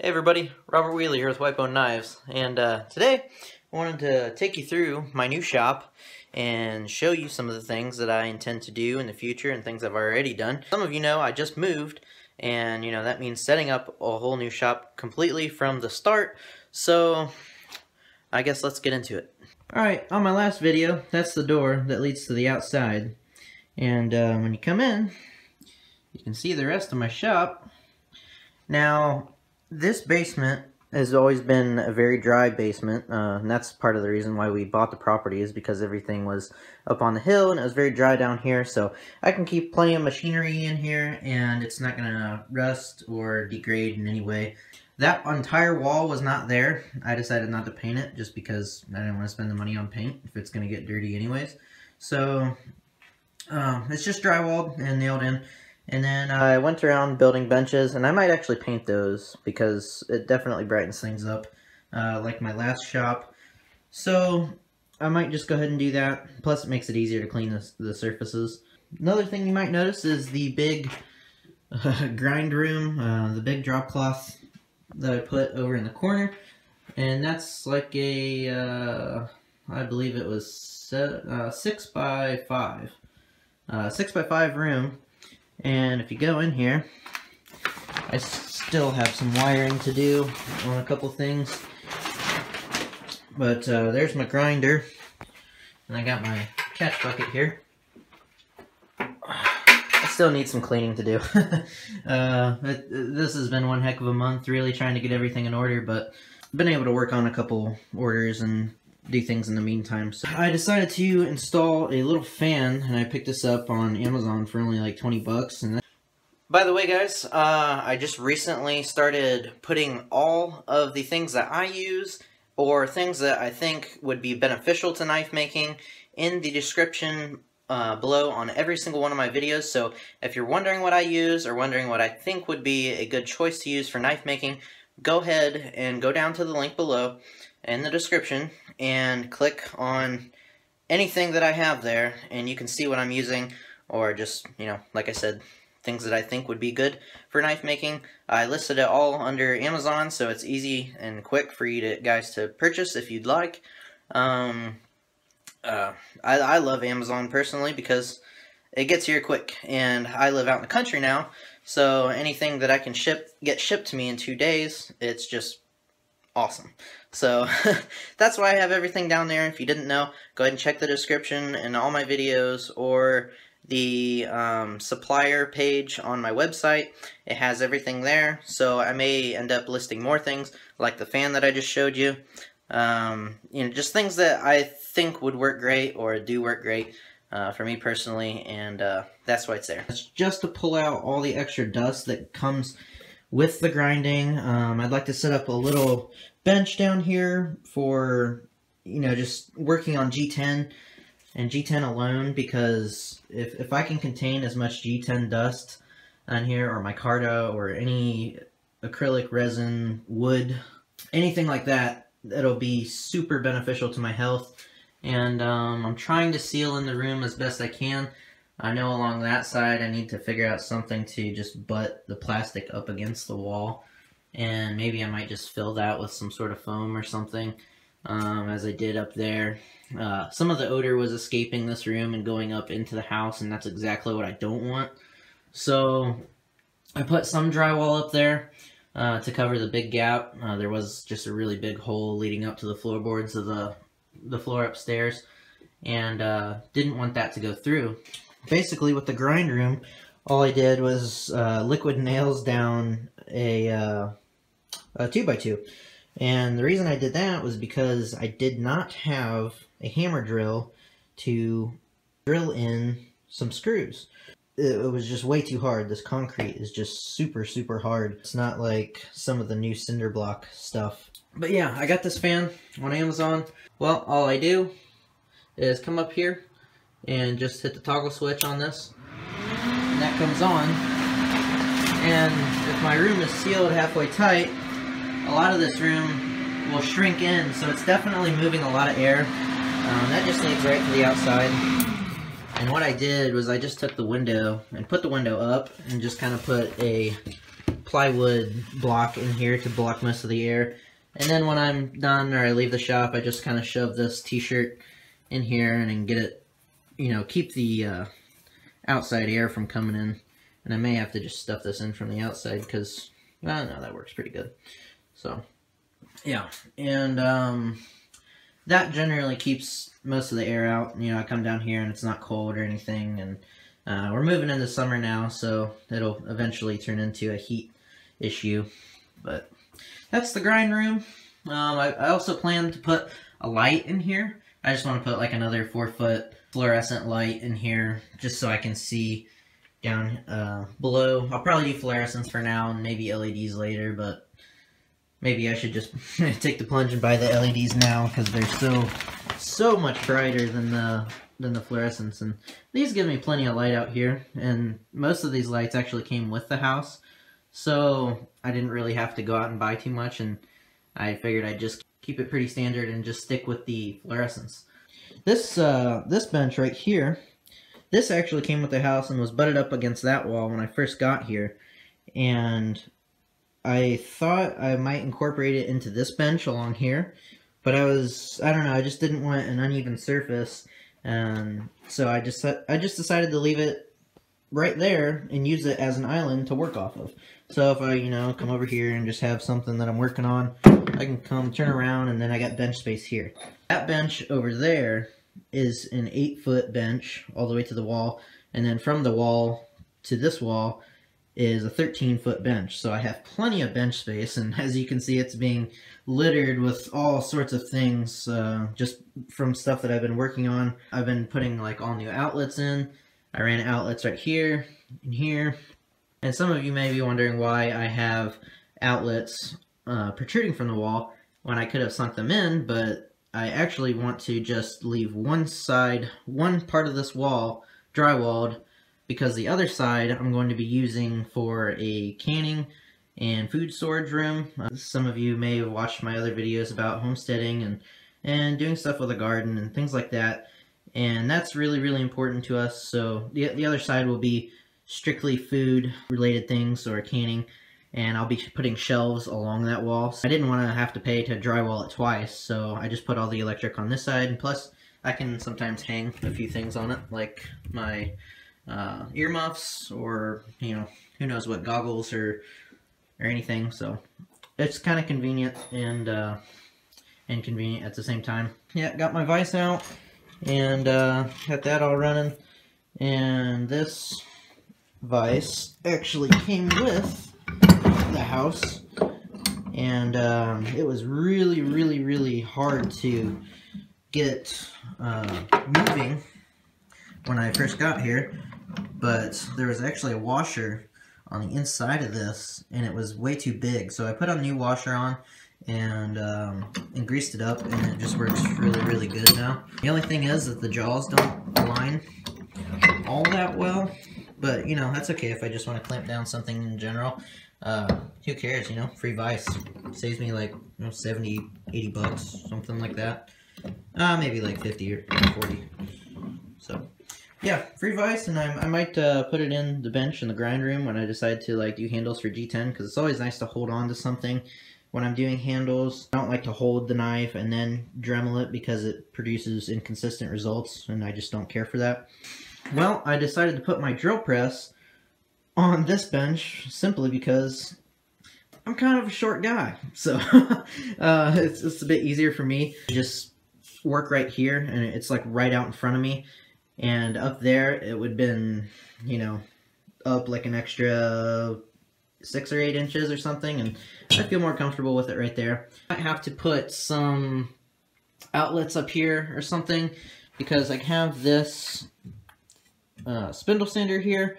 Hey everybody, Robert Wheeler here with Whitebone Knives, and today I wanted to take you through my new shop and show you some of the things that I intend to do in the future and things I've already done. Some of you know I just moved, and that means setting up a whole new shop completely from the start, so I guess let's get into it. Alright, on my last video, that's the door that leads to the outside, and when you come in, you can see the rest of my shop. Now, this basement has always been a very dry basement, and that's part of the reason why we bought the property, is because everything was up on the hill and it was very dry down here, so I can keep plenty of machinery in here and it's not going to rust or degrade in any way. That entire wall was not there. I decided not to paint it just because I didn't want to spend the money on paint if it's going to get dirty anyways. So it's just drywalled and nailed in. And then I went around building benches, and I might actually paint those because it definitely brightens things up, like my last shop. So I might just go ahead and do that. Plus it makes it easier to clean the surfaces. Another thing you might notice is the big grind room, the big drop cloth that I put over in the corner. And that's like a, I believe it was 6 by 5. 6 by 5 room. And if you go in here, I still have some wiring to do on a couple things. But there's my grinder. And I got my catch bucket here. I still need some cleaning to do. This has been one heck of a month, really trying to get everything in order. But I've been able to work on a couple orders and do things in the meantime. So I decided to install a little fan, and I picked this up on Amazon for only like 20 bucks. And by the way, guys, I just recently started putting all of the things that I use or things that I think would be beneficial to knife making in the description below on every single one of my videos. So if you're wondering what I use or wondering what I think would be a good choice to use for knife making, go ahead and go down to the link below in the description and click on anything that I have there, and you can see what I'm using, or just, like I said, things that I think would be good for knife making. I listed it all under Amazon, so it's easy and quick for you guys to purchase if you'd like. I love Amazon personally because it gets here quick, and I live out in the country now, so anything that I can get shipped to me in 2 days, it's just awesome. So that's why I have everything down there. If you didn't know, go ahead and check the description in all my videos, or the supplier page on my website. It has everything there, so I may end up listing more things like the fan that I just showed you. Just things that I think would work great or do work great for me personally, and that's why it's there. It's just to pull out all the extra dust that comes with the grinding. I'd like to set up a little bench down here for, just working on G10 and G10 alone, because if I can contain as much G10 dust on here, or micarta, or any acrylic resin, wood, anything like that, it'll be super beneficial to my health. And I'm trying to seal in the room as best I can. I know along that side I need to figure out something to just butt the plastic up against the wall, and maybe I might just fill that with some sort of foam or something, as I did up there. Some of the odor was escaping this room and going up into the house, and that's exactly what I don't want. So I put some drywall up there to cover the big gap. There was just a really big hole leading up to the floorboards of the floor upstairs, and didn't want that to go through. Basically, with the grind room, all I did was liquid nails down a 2x2. And the reason I did that was because I did not have a hammer drill to drill in some screws. It was just way too hard. This concrete is just super, super hard. It's not like some of the new cinder block stuff. But yeah, I got this fan on Amazon. Well, all I do is come up here and just hit the toggle switch on this, and that comes on. And if my room is sealed halfway tight, a lot of this room will shrink in, so it's definitely moving a lot of air. That just leads right to the outside. And what I did was I just took the window and put the window up and just kind of put a plywood block in here to block most of the air. And then when I'm done or I leave the shop, I just kind of shove this t-shirt in here and get it, you know, keep the outside air from coming in. And I may have to just stuff this in from the outside because, well, no, that works pretty good. So, yeah. And that generally keeps most of the air out. You know, I come down here and it's not cold or anything. And we're moving into summer now, so it'll eventually turn into a heat issue. But that's the grind room. I also plan to put a light in here. I just want to put like another 4-foot fluorescent light in here just so I can see down below. I'll probably do fluorescents for now and maybe LEDs later, but maybe I should just take the plunge and buy the LEDs now because they're so much brighter than the fluorescents. And these give me plenty of light out here, and most of these lights actually came with the house, so I didn't really have to go out and buy too much, and I figured I'd just keep it pretty standard and just stick with the fluorescents. This bench right here, this actually came with the house and was butted up against that wall when I first got here, and I thought I might incorporate it into this bench along here, but I don't know, I just didn't want an uneven surface, and so I just decided to leave it right there and use it as an island to work off of. So if I, you know, come over here and just have something that I'm working on, I can come turn around and then I got bench space here. That bench over there is an 8-foot bench all the way to the wall, and then from the wall to this wall is a 13-foot bench. So I have plenty of bench space, and as you can see, it's being littered with all sorts of things just from stuff that I've been working on. I've been putting like all new outlets in. I ran outlets right here and here. And some of you may be wondering why I have outlets protruding from the wall when I could have sunk them in, but I actually want to just leave one part of this wall drywalled, because the other side I'm going to be using for a canning and food storage room. Some of you may have watched my other videos about homesteading and doing stuff with a garden and things like that, and that's really, really important to us. So the other side will be strictly food related things or canning, and I'll be putting shelves along that wall. So I didn't want to have to pay to drywall it twice, so I just put all the electric on this side, and plus I can sometimes hang a few things on it, like my earmuffs, or, you know, who knows what, goggles or anything. So it's kind of convenient and inconvenient at the same time. Yeah, got my vise out and got that all running, and this vise actually came with the house, and it was really, really, really hard to get moving when I first got here, but there was actually a washer on the inside of this, and it was way too big, so I put a new washer on and greased it up, and it just works really, really good now. The only thing is that the jaws don't align all that well, but, you know, that's okay if I just want to clamp down something in general. Who cares, you know, free vise. Saves me like, you know, 70, 80 bucks, something like that. Maybe like 50 or 40. So, yeah, free vise, and I might put it in the bench in the grind room when I decide to like do handles for G10, because it's always nice to hold on to something when I'm doing handles. I don't like to hold the knife and then Dremel it because it produces inconsistent results, and I just don't care for that. Well, I decided to put my drill press on this bench simply because I'm kind of a short guy, so it's a bit easier for me to just work right here, and it's like right out in front of me. And up there, it would have been, you know, up like an extra 6 or 8 inches or something, and I feel more comfortable with it right there. I have to put some outlets up here or something, because I have this spindle sander here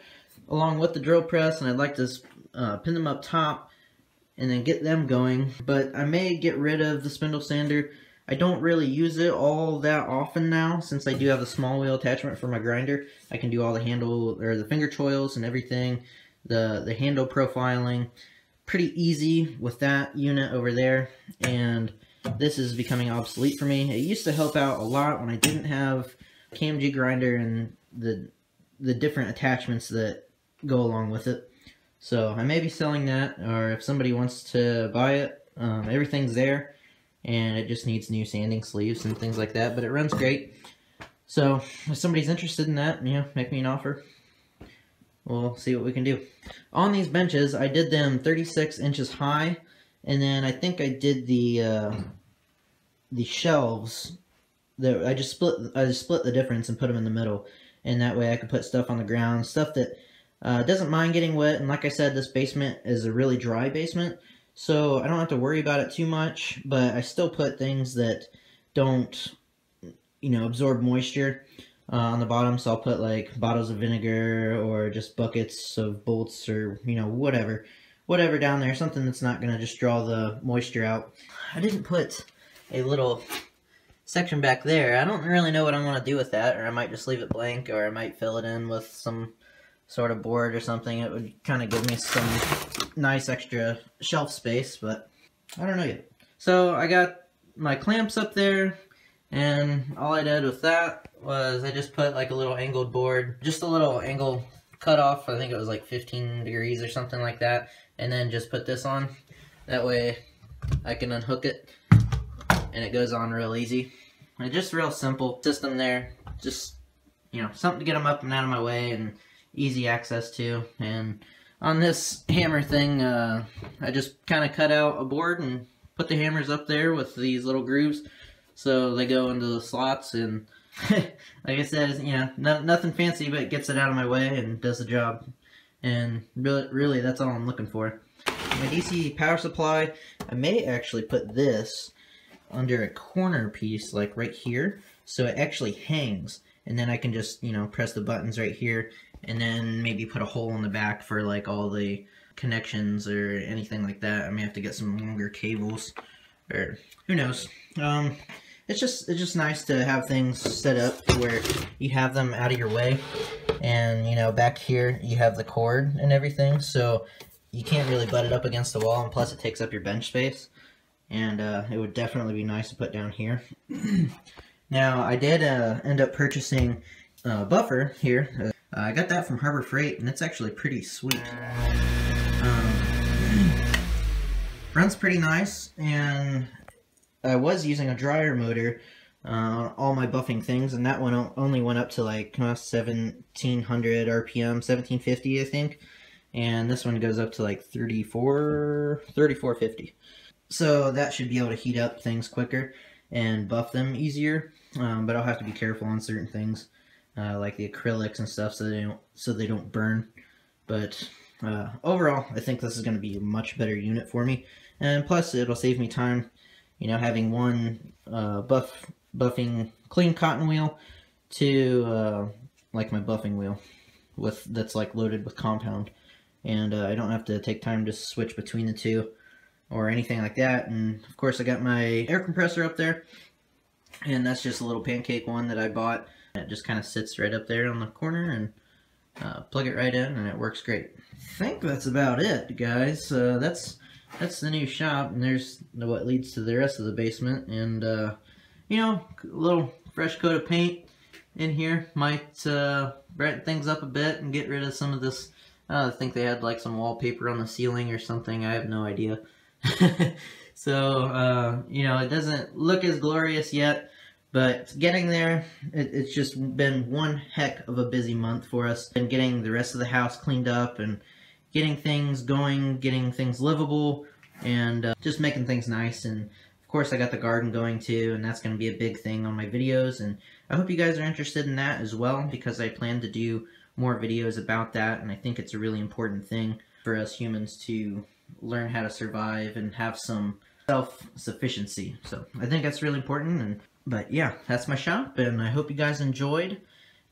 along with the drill press, and I'd like to pin them up top and then get them going. But I may get rid of the spindle sander. I don't really use it all that often now, since I do have the small wheel attachment for my grinder. I can do all the handle, or the finger choils and everything, the handle profiling, pretty easy with that unit over there, and this is becoming obsolete for me. It used to help out a lot when I didn't have a KMG grinder and the different attachments that go along with it. So I may be selling that, or if somebody wants to buy it, everything's there, and it just needs new sanding sleeves and things like that, but it runs great. So if somebody's interested in that, you know, make me an offer. We'll see what we can do. On these benches, I did them 36 inches high, and then I think I did the shelves. I just split the difference and put them in the middle, and that way I could put stuff on the ground, stuff that doesn't mind getting wet. And like I said, this basement is a really dry basement, so I don't have to worry about it too much. But I still put things that don't, you know, absorb moisture on the bottom. So I'll put like bottles of vinegar or just buckets of bolts, or, you know, whatever down there, something that's not going to just draw the moisture out. I didn't put a little section back there. I don't really know what I want to do with that, or I might just leave it blank, or I might fill it in with some sort of board or something. It would kind of give me some nice extra shelf space, but I don't know yet. So I got my clamps up there, and all I did with that was I just put like a little angled board, just a little angle cut off. I think it was like 15 degrees or something like that, and then just put this on. That way I can unhook it and it goes on real easy. And just real simple system there. Just, you know, something to get them up and out of my way and easy access to. And on this hammer thing, I just kind of cut out a board and put the hammers up there with these little grooves, so they go into the slots. And like I said, you know, nothing fancy, but it gets it out of my way and does the job. And really that's all I'm looking for. My DC power supply, I may actually put this under a corner piece, like right here, so it actually hangs, and then I can just, you know, press the buttons right here, and then maybe put a hole in the back for like all the connections or anything like that. I may have to get some longer cables, or who knows. It's just nice to have things set up where you have them out of your way, and, you know, back here you have the cord and everything, so you can't really butt it up against the wall, and plus it takes up your bench space. And it would definitely be nice to put down here. Now, I did end up purchasing a buffer here. I got that from Harbor Freight, and it's actually pretty sweet. Runs pretty nice, and I was using a dryer motor on all my buffing things, and that one only went up to like 1700 RPM, 1750 I think. And this one goes up to like 3450. So that should be able to heat up things quicker and buff them easier, but I'll have to be careful on certain things, like the acrylics and stuff, so they don't burn. But overall, I think this is going to be a much better unit for me, and plus it'll save me time, you know, having one buffing clean cotton wheel to like my buffing wheel that's like loaded with compound, and I don't have to take time to switch between the two or anything like that. And of course I got my air compressor up there, and that's just a little pancake one that I bought. It just kind of sits right up there on the corner, and plug it right in, and it works great. I think that's about it, guys. That's the new shop, and there's what leads to the rest of the basement. And you know, a little fresh coat of paint in here might brighten things up a bit and get rid of some of this. I think they had like some wallpaper on the ceiling or something. I have no idea. So, you know, it doesn't look as glorious yet, but it's getting there. It's just been one heck of a busy month for us, and getting the rest of the house cleaned up and getting things going, getting things livable, and just making things nice. And of course I got the garden going too, and that's going to be a big thing on my videos, and I hope you guys are interested in that as well, because I plan to do more videos about that, and I think it's a really important thing for us humans to learn how to survive and have some self-sufficiency. So I think that's really important. But yeah, that's my shop, and I hope you guys enjoyed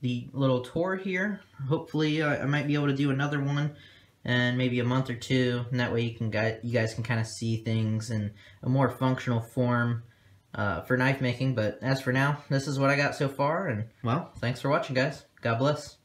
the little tour here. Hopefully I might be able to do another one in maybe a month or two, and that way you guys can kind of see things in a more functional form for knife making. But as for now, this is what I got so far, and well, thanks for watching, guys. God bless.